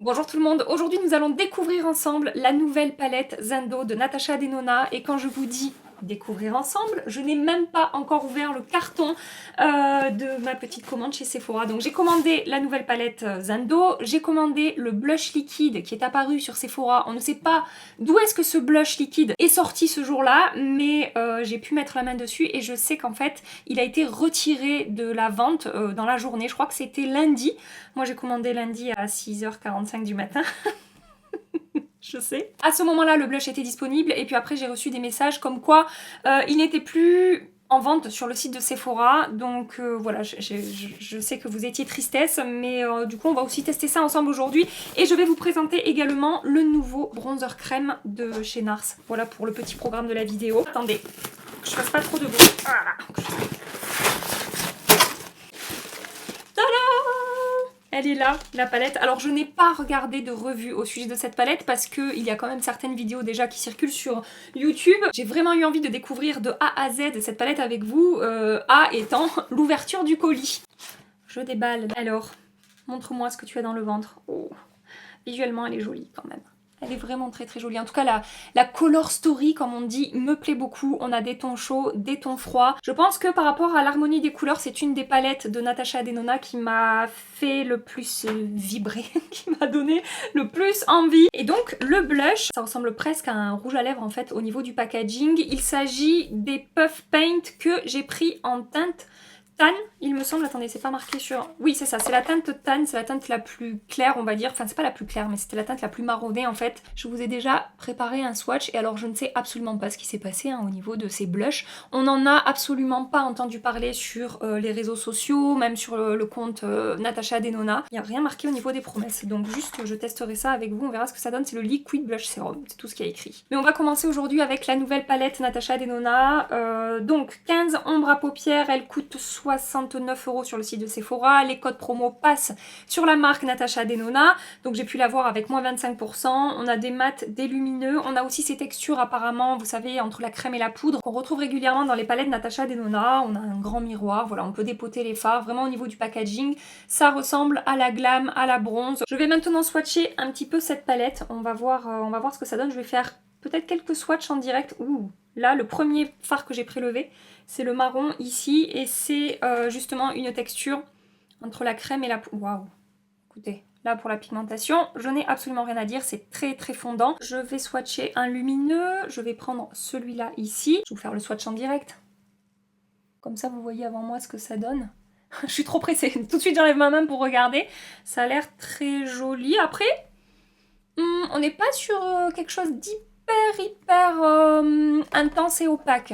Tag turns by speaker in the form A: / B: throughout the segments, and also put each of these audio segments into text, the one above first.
A: Bonjour tout le monde, aujourd'hui nous allons découvrir ensemble la nouvelle palette Zendo de Natasha Denona et quand je vous dis découvrir ensemble, je n'ai même pas encore ouvert le carton de ma petite commande chez Sephora. Donc j'ai commandé la nouvelle palette Zendo, j'ai commandé le blush liquide qui est apparu sur Sephora. On ne sait pas d'où est-ce que ce blush liquide est sorti ce jour-là, mais j'ai pu mettre la main dessus et je sais qu'en fait il a été retiré de la vente dans la journée. Je crois que c'était lundi. Moi j'ai commandé lundi à 6h45 du matin. Je sais. À ce moment-là, le blush était disponible et puis après j'ai reçu des messages comme quoi il n'était plus en vente sur le site de Sephora. Donc voilà, je sais que vous étiez tristesse, mais du coup on va aussi tester ça ensemble aujourd'hui. Et je vais vous présenter également le nouveau bronzer crème de chez Nars. Voilà pour le petit programme de la vidéo. Attendez, que je fasse pas trop de bruit. Voilà. Elle est là, la palette. Alors je n'ai pas regardé de revue au sujet de cette palette parce qu'il y a quand même certaines vidéos déjà qui circulent sur YouTube. J'ai vraiment eu envie de découvrir de A à Z cette palette avec vous, A étant l'ouverture du colis. Je déballe. Alors, montre-moi ce que tu as dans le ventre. Oh, visuellement elle est jolie quand même. Elle est vraiment très très jolie. En tout cas, la color story, comme on dit, me plaît beaucoup. On a des tons chauds, des tons froids. Je pense que par rapport à l'harmonie des couleurs, c'est une des palettes de Natasha Denona qui m'a fait le plus vibrer, qui m'a donné le plus envie. Et donc, le blush, ça ressemble presque à un rouge à lèvres en fait au niveau du packaging. Il s'agit des Puff Paint que j'ai pris en teinte tan, il me semble, attendez, c'est pas marqué sur... Oui, c'est ça, c'est la teinte tan, c'est la teinte la plus claire, on va dire. Enfin, c'est pas la plus claire, mais c'était la teinte la plus marronée, en fait. Je vous ai déjà préparé un swatch, et alors je ne sais absolument pas ce qui s'est passé au niveau de ces blushs. On n'en a absolument pas entendu parler sur les réseaux sociaux, même sur le compte Natasha Denona. Il n'y a rien marqué au niveau des promesses, donc juste, je testerai ça avec vous, on verra ce que ça donne. C'est le Liquid Blush Serum, c'est tout ce qu'il y a écrit. Mais on va commencer aujourd'hui avec la nouvelle palette Natasha Denona. Donc, 15 ombres à paupières, elle coûte 69 € sur le site de Sephora. Les codes promo passent sur la marque Natasha Denona. Donc j'ai pu la voir avec moins 25%. On a des mats, des lumineux. On a aussi ces textures apparemment, vous savez, entre la crème et la poudre, qu'on retrouve régulièrement dans les palettes Natasha Denona. On a un grand miroir, voilà, on peut dépoter les fards. Vraiment au niveau du packaging, ça ressemble à la glam, à la bronze. Je vais maintenant swatcher un petit peu cette palette. On va voir ce que ça donne. Je vais faire peut-être quelques swatchs en direct. Ouh, là, le premier fard que j'ai prélevé, c'est le marron ici et c'est justement une texture entre la crème et la poudre. Waouh, écoutez, là pour la pigmentation, je n'ai absolument rien à dire, c'est très très fondant. Je vais swatcher un lumineux, je vais prendre celui-là ici. Je vais vous faire le swatch en direct. Comme ça vous voyez avant moi ce que ça donne. Je suis trop pressée, tout de suite j'enlève ma main pour regarder. Ça a l'air très joli. Après, on n'est pas sur quelque chose hyper intense et opaque.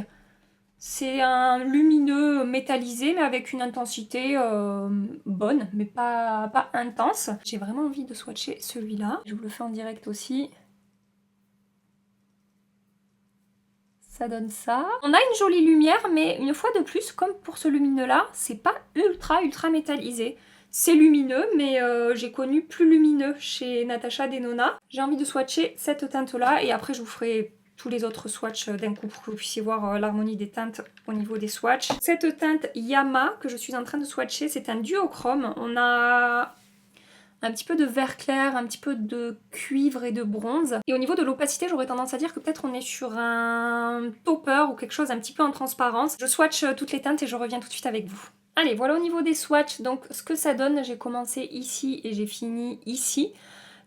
A: C'est un lumineux métallisé mais avec une intensité bonne mais pas intense. J'ai vraiment envie de swatcher celui-là. Je vous le fais en direct aussi. Ça donne ça. On a une jolie lumière mais une fois de plus, comme pour ce lumineux là, c'est pas ultra métallisé. C'est lumineux, mais j'ai connu plus lumineux chez Natasha Denona. J'ai envie de swatcher cette teinte-là et après je vous ferai tous les autres swatchs d'un coup pour que vous puissiez voir l'harmonie des teintes au niveau des swatchs. Cette teinte Yama que je suis en train de swatcher, c'est un duochrome. On a un petit peu de vert clair, un petit peu de cuivre et de bronze. Et au niveau de l'opacité, j'aurais tendance à dire que peut-être on est sur un topper ou quelque chose un petit peu en transparence. Je swatch toutes les teintes et je reviens tout de suite avec vous. Allez, voilà au niveau des swatchs, donc ce que ça donne, j'ai commencé ici et j'ai fini ici.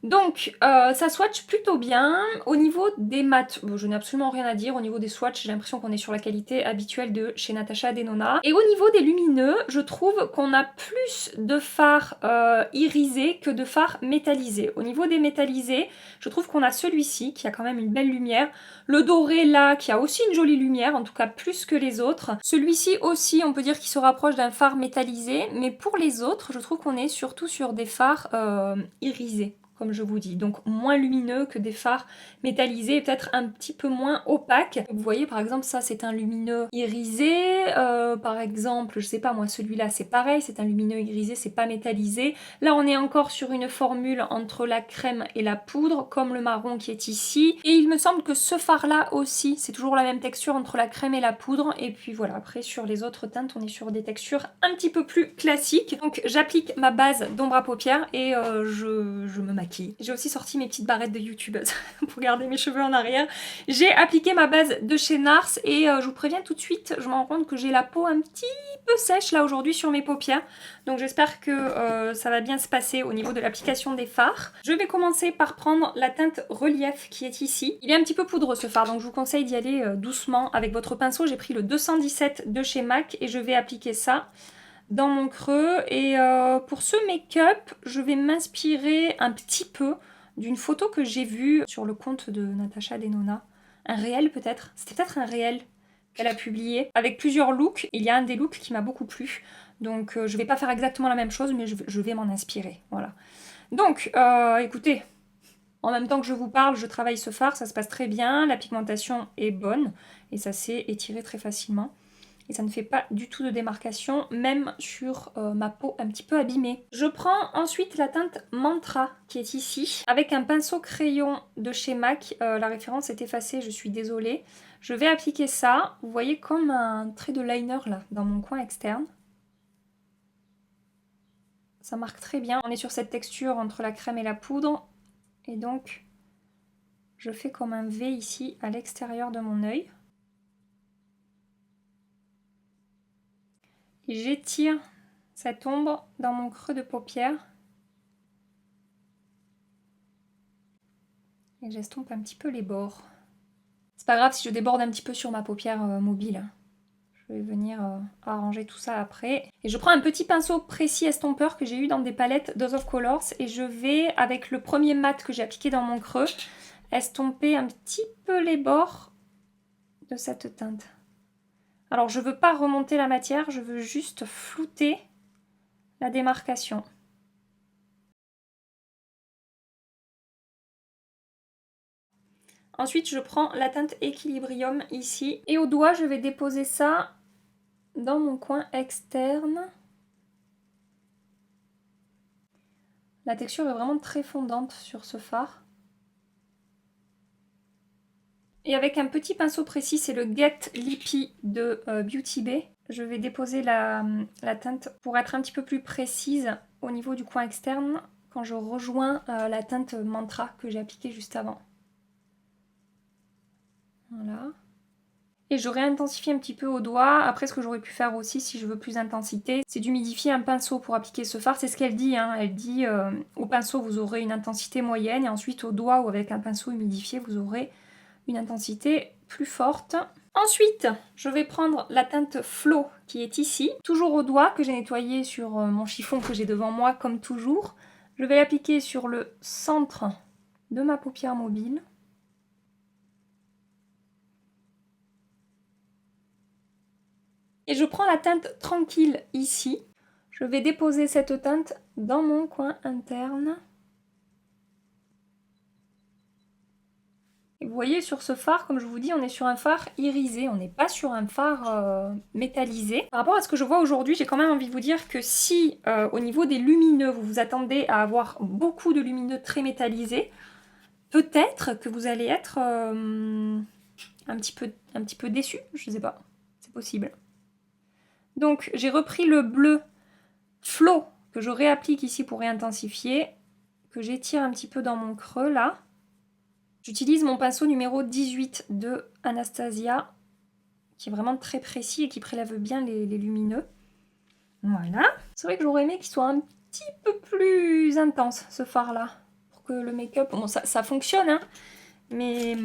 A: Donc, ça swatch plutôt bien. Au niveau des mats, bon, je n'ai absolument rien à dire. Au niveau des swatchs, j'ai l'impression qu'on est sur la qualité habituelle de chez Natasha Denona. Et au niveau des lumineux, je trouve qu'on a plus de fards irisés que de fards métallisés. Au niveau des métallisés, je trouve qu'on a celui-ci qui a quand même une belle lumière. Le doré là, qui a aussi une jolie lumière, en tout cas plus que les autres. Celui-ci aussi, on peut dire qu'il se rapproche d'un fard métallisé. Mais pour les autres, je trouve qu'on est surtout sur des fards irisés, comme je vous dis, donc moins lumineux que des fards métallisés et peut-être un petit peu moins opaques. Vous voyez par exemple ça c'est un lumineux irisé, par exemple je sais pas moi celui-là c'est pareil, c'est un lumineux irisé, c'est pas métallisé. Là on est encore sur une formule entre la crème et la poudre comme le marron qui est ici et il me semble que ce fard là aussi c'est toujours la même texture entre la crème et la poudre et puis voilà après sur les autres teintes on est sur des textures un petit peu plus classiques. Donc j'applique ma base d'ombre à paupières et je me maquille maquille. J'ai aussi sorti mes petites barrettes de youtubeuse pour garder mes cheveux en arrière. J'ai appliqué ma base de chez NARS et je vous préviens tout de suite, je me rends compte que j'ai la peau un petit peu sèche là aujourd'hui sur mes paupières. Donc j'espère que ça va bien se passer au niveau de l'application des fards. Je vais commencer par prendre la teinte Relief qui est ici. Il est un petit peu poudreux ce fard, donc je vous conseille d'y aller doucement avec votre pinceau. J'ai pris le 217 de chez MAC et je vais appliquer ça dans mon creux. Et pour ce make-up, je vais m'inspirer un petit peu d'une photo que j'ai vue sur le compte de Natacha Denona. Un réel peut-être. C'était peut-être un réel qu'elle a publié avec plusieurs looks. Il y a un des looks qui m'a beaucoup plu. Donc je vais pas faire exactement la même chose, mais je vais m'en inspirer. Voilà. Donc écoutez, en même temps que je vous parle, je travaille ce fard, ça se passe très bien. La pigmentation est bonne et ça s'est étiré très facilement. Et ça ne fait pas du tout de démarcation, même sur ma peau un petit peu abîmée. Je prends ensuite la teinte Mantra qui est ici, avec un pinceau crayon de chez MAC. La référence est effacée, je suis désolée. Je vais appliquer ça, vous voyez comme un trait de liner là, dans mon coin externe. Ça marque très bien. On est sur cette texture entre la crème et la poudre. Et donc, je fais comme un V ici à l'extérieur de mon œil. J'étire cette ombre dans mon creux de paupière et j'estompe un petit peu les bords. C'est pas grave si je déborde un petit peu sur ma paupière mobile. Je vais venir arranger tout ça après. Et je prends un petit pinceau précis estompeur que j'ai eu dans des palettes Dose of Colors et je vais, avec le premier mat que j'ai appliqué dans mon creux, estomper un petit peu les bords de cette teinte. Alors je veux pas remonter la matière, je veux juste flouter la démarcation. Ensuite je prends la teinte Equilibrium ici et au doigt je vais déposer ça dans mon coin externe. La texture est vraiment très fondante sur ce fard. Et avec un petit pinceau précis, c'est le Get Lippy de Beauty Bay. Je vais déposer la teinte pour être un petit peu plus précise au niveau du coin externe quand je rejoins la teinte Mantra que j'ai appliquée juste avant. Voilà. Et je réintensifie un petit peu au doigt. Après, ce que j'aurais pu faire aussi, si je veux plus d'intensité, c'est d'humidifier un pinceau pour appliquer ce fard. C'est ce qu'elle dit, hein. Elle dit au pinceau, vous aurez une intensité moyenne. Et ensuite, au doigt ou avec un pinceau humidifié, vous aurez une intensité plus forte. Ensuite, je vais prendre la teinte Flow qui est ici. Toujours au doigt, que j'ai nettoyé sur mon chiffon que j'ai devant moi, comme toujours. Je vais l'appliquer sur le centre de ma paupière mobile. Et je prends la teinte Tranquille ici. Je vais déposer cette teinte dans mon coin interne. Et vous voyez sur ce fard, comme je vous dis, on est sur un fard irisé, on n'est pas sur un fard métallisé. Par rapport à ce que je vois aujourd'hui, j'ai quand même envie de vous dire que si au niveau des lumineux, vous vous attendez à avoir beaucoup de lumineux très métallisés, peut-être que vous allez être un petit peu déçu, je sais pas, c'est possible. Donc j'ai repris le bleu Flow que je réapplique ici pour réintensifier, que j'étire un petit peu dans mon creux là. J'utilise mon pinceau numéro 18 de Anastasia, qui est vraiment très précis et qui prélève bien les lumineux. Voilà. C'est vrai que j'aurais aimé qu'il soit un petit peu plus intense ce fard là, pour que le make-up, bon ça fonctionne, hein, mais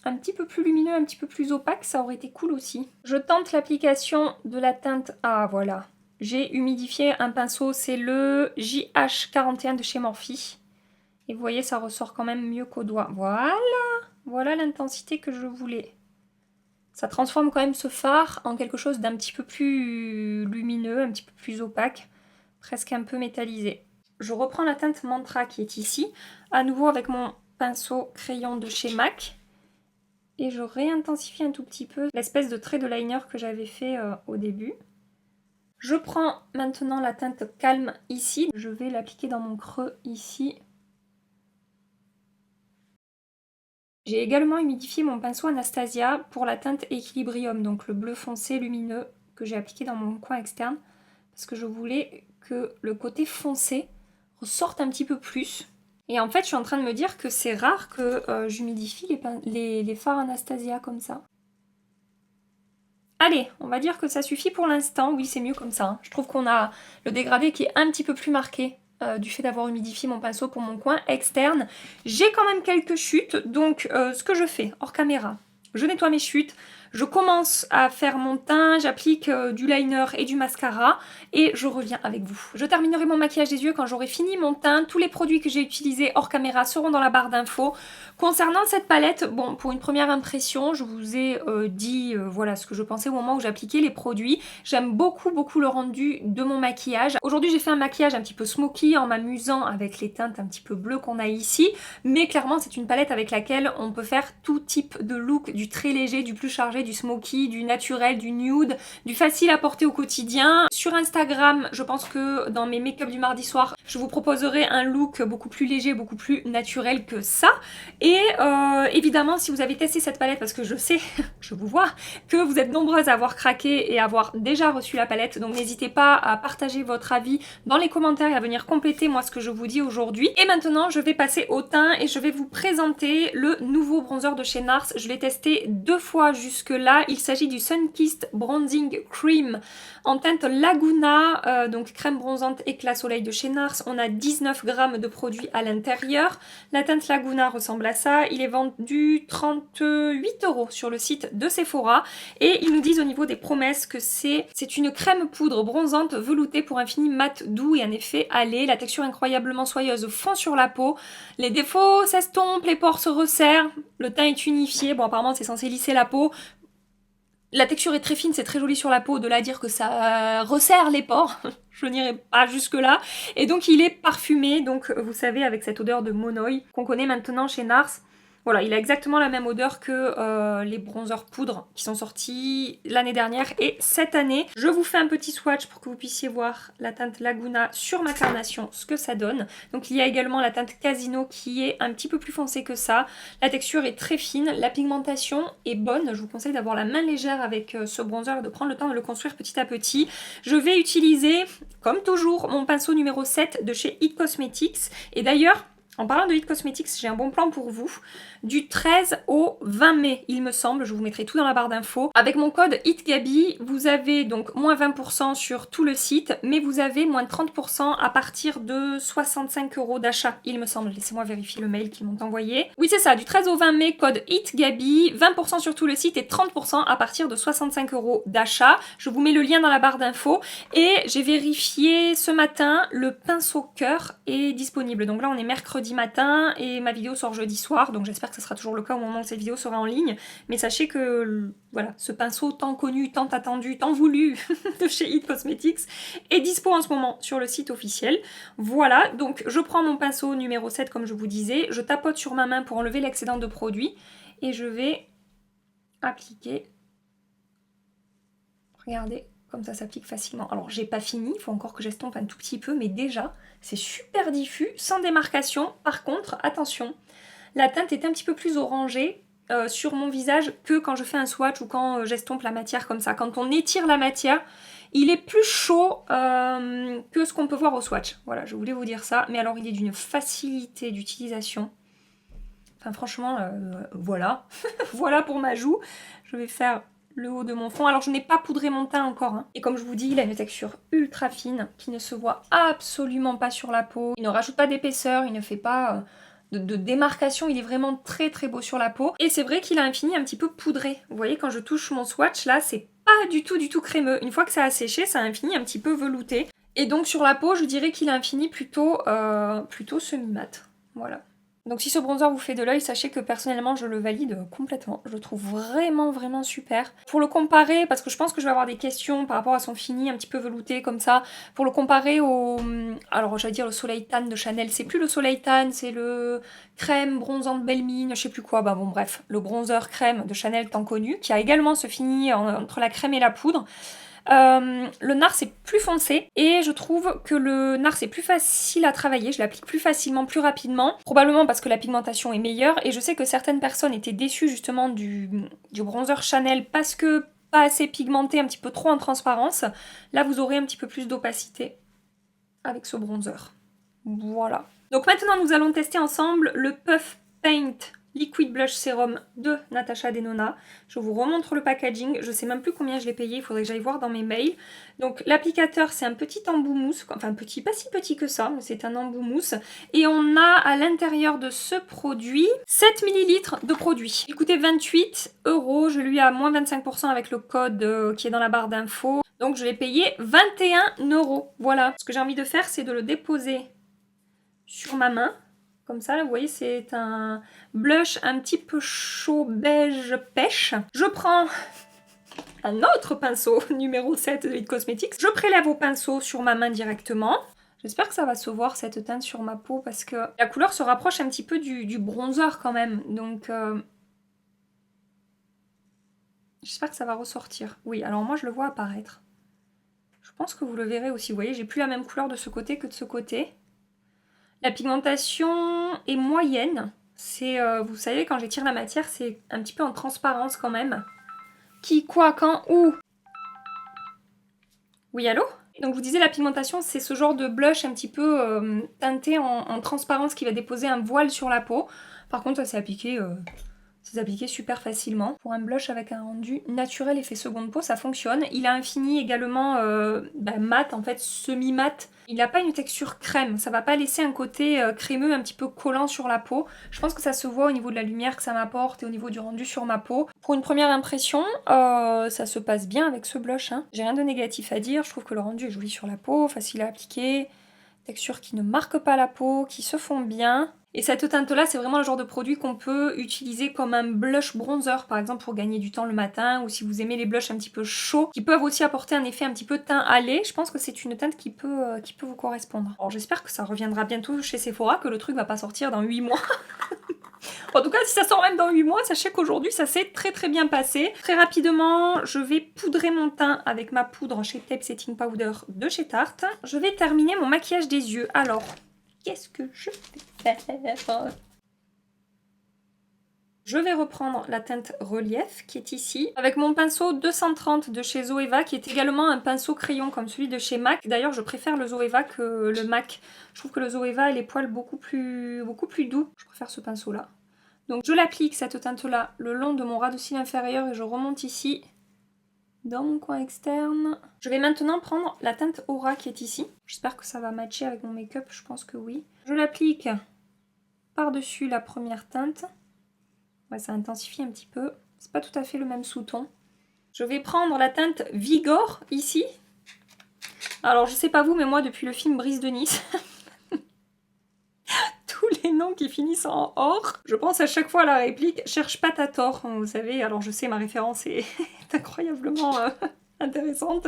A: un petit peu plus lumineux, un petit peu plus opaque, ça aurait été cool aussi. Je tente l'application de la teinte, ah voilà, j'ai humidifié un pinceau, c'est le JH41 de chez Morphe. Et vous voyez, ça ressort quand même mieux qu'au doigt. Voilà, voilà l'intensité que je voulais. Ça transforme quand même ce fard en quelque chose d'un petit peu plus lumineux, un petit peu plus opaque, presque un peu métallisé. Je reprends la teinte Mantra qui est ici, à nouveau avec mon pinceau crayon de chez MAC. Et je réintensifie un tout petit peu l'espèce de trait de liner que j'avais fait au début. Je prends maintenant la teinte Calme ici. Je vais l'appliquer dans mon creux ici. J'ai également humidifié mon pinceau Anastasia pour la teinte Equilibrium, donc le bleu foncé lumineux que j'ai appliqué dans mon coin externe, parce que je voulais que le côté foncé ressorte un petit peu plus. Et en fait, je suis en train de me dire que c'est rare que j'humidifie les fards Anastasia comme ça. Allez, on va dire que ça suffit pour l'instant. Oui, c'est mieux comme ça, hein. Je trouve qu'on a le dégradé qui est un petit peu plus marqué du fait d'avoir humidifié mon pinceau pour mon coin externe. J'ai quand même quelques chutes, donc ce que je fais hors caméra, je nettoie mes chutes, je commence à faire mon teint, j'applique du liner et du mascara et je reviens avec vous. Je terminerai mon maquillage des yeux quand j'aurai fini mon teint. Tous les produits que j'ai utilisés hors caméra seront dans la barre d'infos. Concernant cette palette, bon, pour une première impression, je vous ai dit voilà ce que je pensais au moment où j'appliquais les produits. J'aime beaucoup le rendu de mon maquillage. Aujourd'hui, j'ai fait un maquillage un petit peu smoky en m'amusant avec les teintes un petit peu bleues qu'on a ici, mais clairement, c'est une palette avec laquelle on peut faire tout type de look, du très léger, du plus chargé, du smoky, du naturel, du nude, du facile à porter au quotidien. Sur Instagram, je pense que dans mes make-up du mardi soir, je vous proposerai un look beaucoup plus léger, beaucoup plus naturel que ça. Et évidemment, si vous avez testé cette palette, parce que je sais, je vous vois, que vous êtes nombreuses à avoir craqué et à avoir déjà reçu la palette, donc n'hésitez pas à partager votre avis dans les commentaires et à venir compléter moi ce que je vous dis aujourd'hui. Et maintenant, je vais passer au teint et je vais vous présenter le nouveau bronzer de chez NARS. Je l'ai testé 2 fois jusque-là. Il s'agit du Sunkissed Bronzing Cream en teinte Laguna, donc crème bronzante éclat soleil de chez NARS. On a 19 grammes de produit à l'intérieur. La teinte Laguna ressemble à ça. Il est vendu 38 € sur le site de Sephora. Et ils nous disent au niveau des promesses que c'est une crème poudre bronzante veloutée pour un fini mat doux et un effet hâlé. La texture incroyablement soyeuse fond sur la peau. Les défauts s'estompent, les pores se resserrent. Le teint est unifié. Bon, apparemment, c'est censé lisser la peau. La texture est très fine, c'est très joli sur la peau. De là à dire que ça resserre les pores, je n'irai pas jusque là. Et donc il est parfumé, donc vous savez, avec cette odeur de monoï qu'on connaît maintenant chez NARS. Voilà, il a exactement la même odeur que les bronzers poudre qui sont sortis l'année dernière et cette année. Je vous fais un petit swatch pour que vous puissiez voir la teinte Laguna sur ma carnation, ce que ça donne. Donc il y a également la teinte Casino qui est un petit peu plus foncée que ça. La texture est très fine, la pigmentation est bonne. Je vous conseille d'avoir la main légère avec ce bronzer et de prendre le temps de le construire petit à petit. Je vais utiliser, comme toujours, mon pinceau numéro 7 de chez It Cosmetics. Et d'ailleurs, en parlant de It Cosmetics, j'ai un bon plan pour vous. Du 13 au 20 mai, il me semble, je vous mettrai tout dans la barre d'infos. Avec mon code HITGABY, vous avez donc moins 20% sur tout le site, mais vous avez moins 30% à partir de 65 € d'achat, il me semble. Laissez-moi vérifier le mail qu'ils m'ont envoyé. Oui, c'est ça, du 13 au 20 mai, code HITGABY, 20% sur tout le site et 30% à partir de 65 € d'achat. Je vous mets le lien dans la barre d'infos. Et j'ai vérifié ce matin, le pinceau cœur est disponible. Donc là, on est mercredi matin et ma vidéo sort jeudi soir, donc j'espère que ce sera toujours le cas au moment où cette vidéo sera en ligne. Mais sachez que voilà, ce pinceau tant connu, tant attendu, tant voulu de chez It Cosmetics est dispo en ce moment sur le site officiel. Voilà, donc je prends mon pinceau numéro 7 comme je vous disais, je tapote sur ma main pour enlever l'excédent de produit et je vais appliquer. Regardez comme ça s'applique facilement. Alors j'ai pas fini, il faut encore que j'estompe un tout petit peu, mais déjà c'est super diffus, sans démarcation. Par contre, attention, la teinte est un petit peu plus orangée sur mon visage que quand je fais un swatch ou quand j'estompe la matière comme ça. Quand on étire la matière, il est plus chaud que ce qu'on peut voir au swatch. Voilà, je voulais vous dire ça. Mais alors il est d'une facilité d'utilisation. Enfin franchement, voilà. Voilà pour ma joue. Je vais faire le haut de mon front. Alors je n'ai pas poudré mon teint encore, hein. Et comme je vous dis, il a une texture ultra fine qui ne se voit absolument pas sur la peau. Il ne rajoute pas d'épaisseur, il ne fait pas de démarcation, il est vraiment très très beau sur la peau. Et c'est vrai qu'il a un fini un petit peu poudré. Vous voyez, quand je touche mon swatch là, c'est pas du tout crémeux. Une fois que ça a séché, ça a un fini un petit peu velouté. Et donc sur la peau, je dirais qu'il a un fini plutôt semi-mat. Voilà. Donc si ce bronzer vous fait de l'œil, sachez que personnellement je le valide complètement. Je le trouve vraiment super. Pour le comparer, parce que je pense que je vais avoir des questions par rapport à son fini un petit peu velouté comme ça, pour le comparer au... Alors j'allais dire le Soleil Tan de Chanel, c'est plus le Soleil Tan, c'est le crème bronzante belle mine, je sais plus quoi, bah bon bref, le bronzer crème de Chanel tant connu, qui a également ce fini entre la crème et la poudre. Le NARS est plus foncé et je trouve que le NARS est plus facile à travailler, je l'applique plus facilement, plus rapidement, probablement parce que la pigmentation est meilleure et je sais que certaines personnes étaient déçues justement du bronzer Chanel parce que pas assez pigmenté, un petit peu trop en transparence. Là vous aurez un petit peu plus d'opacité avec ce bronzer. Voilà. Donc maintenant, nous allons tester ensemble le Puff Paint Liquid Blush Serum de Natasha Denona. Je vous remontre le packaging. Je sais même plus combien je l'ai payé. Il faudrait que j'aille voir dans mes mails. Donc l'applicateur, c'est un petit embout mousse. Enfin petit, pas si petit que ça, mais c'est un embout mousse. Et on a à l'intérieur de ce produit 7 ml de produit. Il coûtait 28 €. Je lui ai à moins 25% avec le code qui est dans la barre d'infos. Donc je l'ai payé 21 €. Voilà. Ce que j'ai envie de faire, c'est de le déposer sur ma main. Comme ça, là, vous voyez, c'est un blush un petit peu chaud beige pêche. Je prends un autre pinceau, numéro 7 de It Cosmetics. Je prélève au pinceau sur ma main directement. J'espère que ça va se voir cette teinte sur ma peau parce que la couleur se rapproche un petit peu du bronzer quand même. Donc, j'espère que ça va ressortir. Oui, alors moi, je le vois apparaître. Je pense que vous le verrez aussi. Vous voyez, j'ai plus la même couleur de ce côté que de ce côté. La pigmentation est moyenne. C'est, vous savez, quand j'étire la matière, c'est un petit peu en transparence quand même. Qui, quoi, quand, où? Oui, allô? Donc je vous disais, la pigmentation, c'est ce genre de blush un petit peu teinté en transparence qui va déposer un voile sur la peau. Par contre, ça s'est appliqué super facilement. Pour un blush avec un rendu naturel effet seconde peau, ça fonctionne. Il a un fini également mat, en fait semi-mat. Il n'a pas une texture crème, ça va pas laisser un côté crémeux un petit peu collant sur la peau. Je pense que ça se voit au niveau de la lumière que ça m'apporte et au niveau du rendu sur ma peau. Pour une première impression, ça se passe bien avec ce blush. Hein. J'ai rien de négatif à dire, je trouve que le rendu est joli sur la peau, facile à appliquer. Texture qui ne marque pas la peau, qui se fond bien. Et cette teinte-là, c'est vraiment le genre de produit qu'on peut utiliser comme un blush bronzer, par exemple pour gagner du temps le matin, ou si vous aimez les blushs un petit peu chauds, qui peuvent aussi apporter un effet un petit peu teint hâlé. Je pense que c'est une teinte qui peut vous correspondre. Alors j'espère que ça reviendra bientôt chez Sephora, que le truc va pas sortir dans 8 mois. En tout cas, si ça sort même dans 8 mois, sachez qu'aujourd'hui, ça s'est très très bien passé. Très rapidement, je vais poudrer mon teint avec ma poudre Shape Tape Setting Powder de chez Tarte. Je vais terminer mon maquillage des yeux. Alors, qu'est-ce que je vais faire? Je vais reprendre la teinte Relief qui est ici, avec mon pinceau 230 de chez Zoeva, qui est également un pinceau crayon comme celui de chez MAC. D'ailleurs, je préfère le Zoeva que le MAC. Je trouve que le Zoeva a les poils beaucoup plus doux. Je préfère ce pinceau-là. Donc je l'applique cette teinte-là le long de mon ras de cils inférieur et je remonte ici dans mon coin externe. Je vais maintenant prendre la teinte Aura qui est ici. J'espère que ça va matcher avec mon make-up, je pense que oui. Je l'applique par-dessus la première teinte. Ouais, ça intensifie un petit peu. C'est pas tout à fait le même sous-ton. Je vais prendre la teinte Vigor ici. Alors je sais pas vous, mais moi depuis le film Brise de Nice... les noms qui finissent en or. Je pense à chaque fois à la réplique « Cherche pas ta tort ». Vous savez, alors je sais, ma référence est incroyablement intéressante.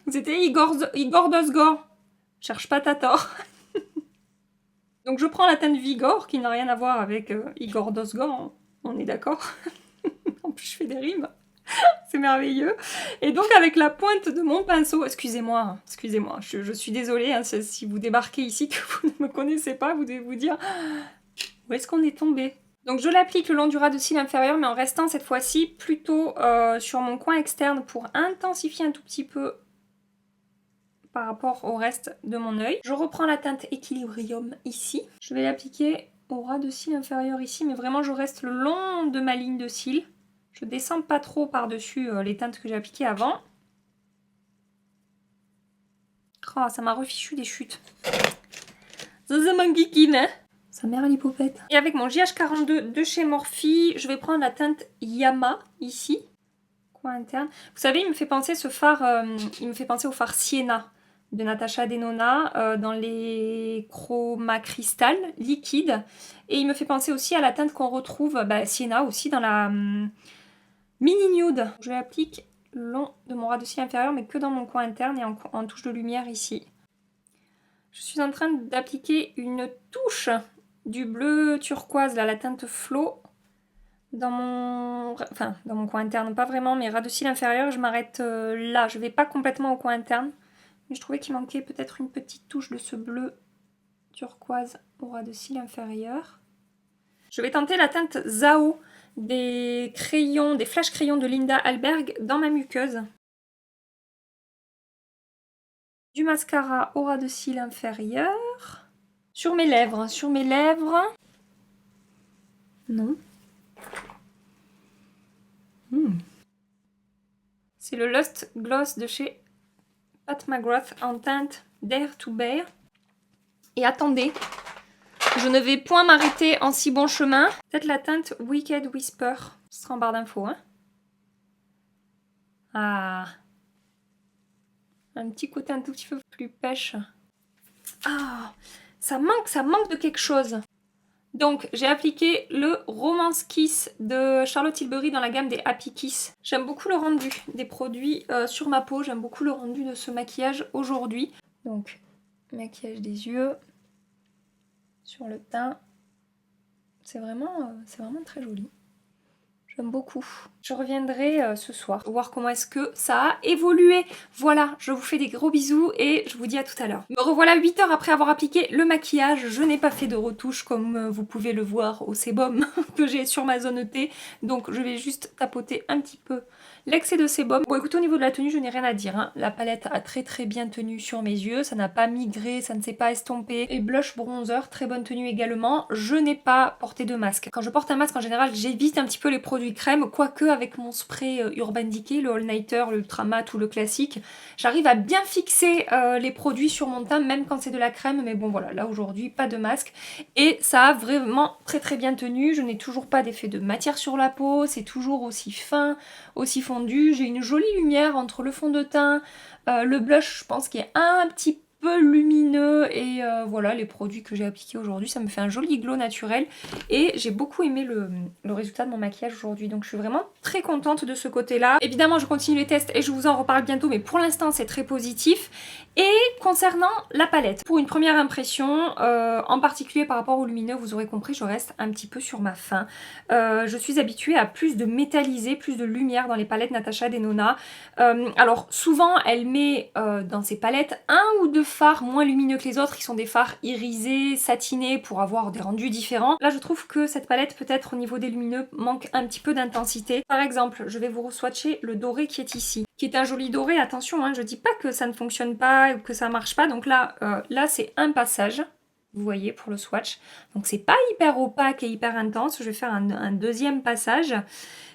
A: C'était Igor Dosgor. « Cherche pas ta tort ». Donc je prends la teinte Vigor, qui n'a rien à voir avec Igor Dosgor, on est d'accord. En plus je fais des rimes. C'est merveilleux. Et donc avec la pointe de mon pinceau, excusez-moi, je suis désolée, hein, si vous débarquez ici, que vous ne me connaissez pas, vous devez vous dire où est-ce qu'on est tombé. Donc je l'applique le long du ras de cils inférieur, mais en restant cette fois-ci plutôt sur mon coin externe pour intensifier un tout petit peu par rapport au reste de mon œil. Je reprends la teinte Equilibrium ici. Je vais l'appliquer au ras de cils inférieur ici, mais vraiment je reste le long de ma ligne de cils. Je descends pas trop par-dessus les teintes que j'ai appliquées avant. Oh, ça m'a refichu des chutes. Ça m'a guiquine, hein. Sa mère l'hypopète. Et avec mon JH42 de chez Morphe, je vais prendre la teinte Yama, ici. Coin interne. Vous savez, il me fait penser ce phare, il me fait penser au phare Sienna de Natasha Denona dans les chroma cristal liquide. Et il me fait penser aussi à la teinte qu'on retrouve, Sienna aussi, dans la... Mini Nude, je l'applique le long de mon ras de cils inférieur, mais que dans mon coin interne et en touche de lumière ici. Je suis en train d'appliquer une touche du bleu turquoise, là, la teinte Flow, dans mon coin interne, pas vraiment, mais ras de cils inférieur, je m'arrête là. Je vais pas complètement au coin interne, mais je trouvais qu'il manquait peut-être une petite touche de ce bleu turquoise au ras de cils inférieur. Je vais tenter la teinte Zao, des crayons, des flash crayons de Linda Alberg dans ma muqueuse. Du mascara au ras de cils inférieur. Sur mes lèvres, hein, sur mes lèvres. Non. C'est le Lust Gloss de chez Pat McGrath en teinte Dare to Bear. Et attendez, je ne vais point m'arrêter en si bon chemin. Peut-être la teinte Wicked Whisper. Ce sera en barre d'infos, hein. Ah. Un petit côté un tout petit peu plus pêche. Ah, ça manque de quelque chose. Donc, j'ai appliqué le Romance Kiss de Charlotte Tilbury dans la gamme des Happy Kiss. J'aime beaucoup le rendu des produits sur ma peau. J'aime beaucoup le rendu de ce maquillage aujourd'hui. Donc, maquillage des yeux sur le teint. C'est vraiment très joli. J'aime beaucoup. Je reviendrai ce soir voir comment est-ce que ça a évolué. Voilà, je vous fais des gros bisous et je vous dis à tout à l'heure. Me revoilà 8 heures après avoir appliqué le maquillage. Je n'ai pas fait de retouche comme vous pouvez le voir au sébum que j'ai sur ma zone T. Donc je vais juste tapoter un petit peu l'excès de sébum. Bon écoute, au niveau de la tenue, je n'ai rien à dire, hein. La palette a très bien tenu sur mes yeux. Ça n'a pas migré, ça ne s'est pas estompé. Et blush bronzer, très bonne tenue également. Je n'ai pas porté de masque. Quand je porte un masque, en général, j'évite un petit peu les produits crème. Quoique avec mon spray Urban Decay, le All Nighter, le Ultra Matte ou le classique, j'arrive à bien fixer les produits sur mon teint, même quand c'est de la crème. Mais bon voilà, là aujourd'hui, pas de masque. Et ça a vraiment très bien tenu. Je n'ai toujours pas d'effet de matière sur la peau. C'est toujours aussi fin, aussi fondu. J'ai une jolie lumière entre le fond de teint, le blush je pense qu'il est un petit peu lumineux et voilà les produits que j'ai appliqués aujourd'hui, ça me fait un joli glow naturel et j'ai beaucoup aimé le résultat de mon maquillage aujourd'hui, donc je suis vraiment très contente de ce côté là. Évidemment je continue les tests et je vous en reparle bientôt, mais pour l'instant c'est très positif. Et concernant la palette, pour une première impression, en particulier par rapport au lumineux, vous aurez compris, je reste un petit peu sur ma faim. Je suis habituée à plus de métallisé, plus de lumière dans les palettes Natasha Denona. Alors souvent elle met dans ses palettes un ou deux fards moins lumineux que les autres, qui sont des fards irisés, satinés pour avoir des rendus différents. Là je trouve que cette palette peut-être au niveau des lumineux manque un petit peu d'intensité. Par exemple, je vais vous swatcher le doré qui est ici, qui est un joli doré, attention, hein, je dis pas que ça ne fonctionne pas ou que ça marche pas, donc là, là c'est un passage, vous voyez, pour le swatch, donc c'est pas hyper opaque et hyper intense, je vais faire un deuxième passage,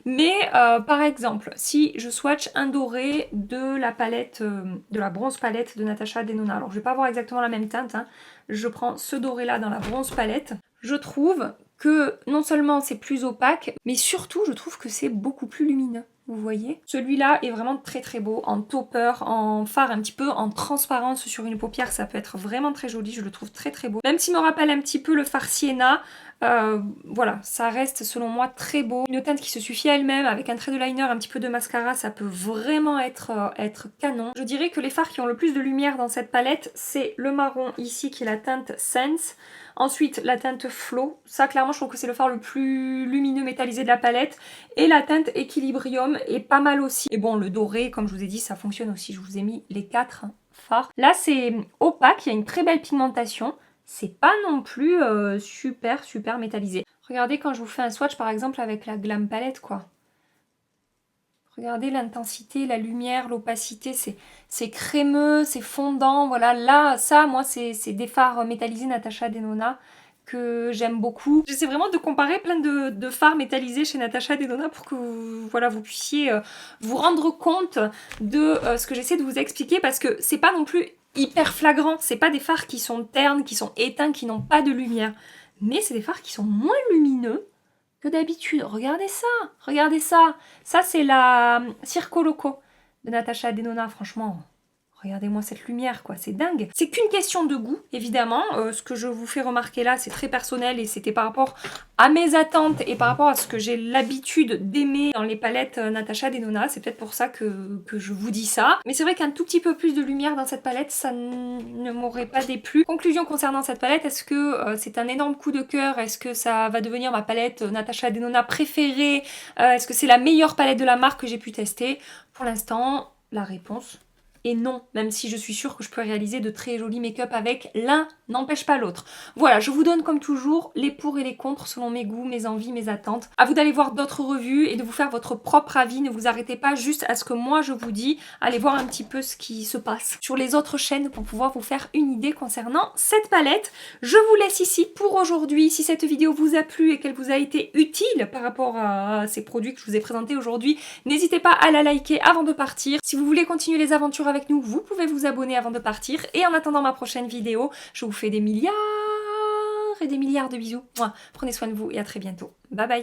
A: mais par exemple, si je swatch un doré de la palette, de la bronze palette de Natasha Denona, alors je vais pas avoir exactement la même teinte, hein, je prends ce doré là dans la bronze palette, je trouve que non seulement c'est plus opaque, mais surtout je trouve que c'est beaucoup plus lumineux. Vous voyez, celui-là est vraiment très beau, en topper, en fard un petit peu, en transparence sur une paupière, ça peut être vraiment très joli, je le trouve très beau. Même s'il me rappelle un petit peu le fard Sienna, voilà, ça reste selon moi très beau. Une teinte qui se suffit à elle-même, avec un trait de liner, un petit peu de mascara, ça peut vraiment être canon. Je dirais que les fards qui ont le plus de lumière dans cette palette, c'est le marron ici qui est la teinte Sense. Ensuite, la teinte Flow, ça clairement je trouve que c'est le fard le plus lumineux métallisé de la palette. Et la teinte Equilibrium est pas mal aussi. Et bon, le doré, comme je vous ai dit, ça fonctionne aussi. Je vous ai mis les 4 fards. Là, c'est opaque, il y a une très belle pigmentation. C'est pas non plus super métallisé. Regardez quand je vous fais un swatch par exemple avec la Glam Palette, quoi. Regardez l'intensité, la lumière, l'opacité, c'est crémeux, c'est fondant, voilà. Là, ça, moi, c'est des fards métallisés Natasha Denona que j'aime beaucoup. J'essaie vraiment de comparer plein de fards métallisés chez Natasha Denona pour que vous, voilà, vous puissiez vous rendre compte de ce que j'essaie de vous expliquer, parce que c'est pas non plus hyper flagrant, c'est pas des fards qui sont ternes, qui sont éteints, qui n'ont pas de lumière, mais c'est des fards qui sont moins lumineux que d'habitude. Regardez ça, regardez ça. Ça c'est la Circo Loco de Natasha Denona, franchement. Regardez-moi cette lumière, quoi, c'est dingue. C'est qu'une question de goût, évidemment. Ce que je vous fais remarquer là, c'est très personnel et c'était par rapport à mes attentes et par rapport à ce que j'ai l'habitude d'aimer dans les palettes Natasha Denona. C'est peut-être pour ça que je vous dis ça. Mais c'est vrai qu'un tout petit peu plus de lumière dans cette palette, ça ne m'aurait pas déplu. Conclusion concernant cette palette, est-ce que c'est un énorme coup de cœur? Est-ce que ça va devenir ma palette Natasha Denona préférée? Est-ce que c'est la meilleure palette de la marque que j'ai pu tester? Pour l'instant, la réponse et non, même si je suis sûre que je peux réaliser de très jolis make-up avec, l'un n'empêche pas l'autre. Voilà, je vous donne comme toujours les pour et les contre selon mes goûts, mes envies, mes attentes. À vous d'aller voir d'autres revues et de vous faire votre propre avis. Ne vous arrêtez pas juste à ce que moi je vous dis. Allez voir un petit peu ce qui se passe sur les autres chaînes pour pouvoir vous faire une idée concernant cette palette. Je vous laisse ici pour aujourd'hui. Si cette vidéo vous a plu et qu'elle vous a été utile par rapport à ces produits que je vous ai présentés aujourd'hui, n'hésitez pas à la liker avant de partir. Si vous voulez continuer les aventures avec nous, vous pouvez vous abonner avant de partir. Et en attendant ma prochaine vidéo, je vous fais des milliards et des milliards de bisous. Prenez soin de vous et à très bientôt. Bye bye.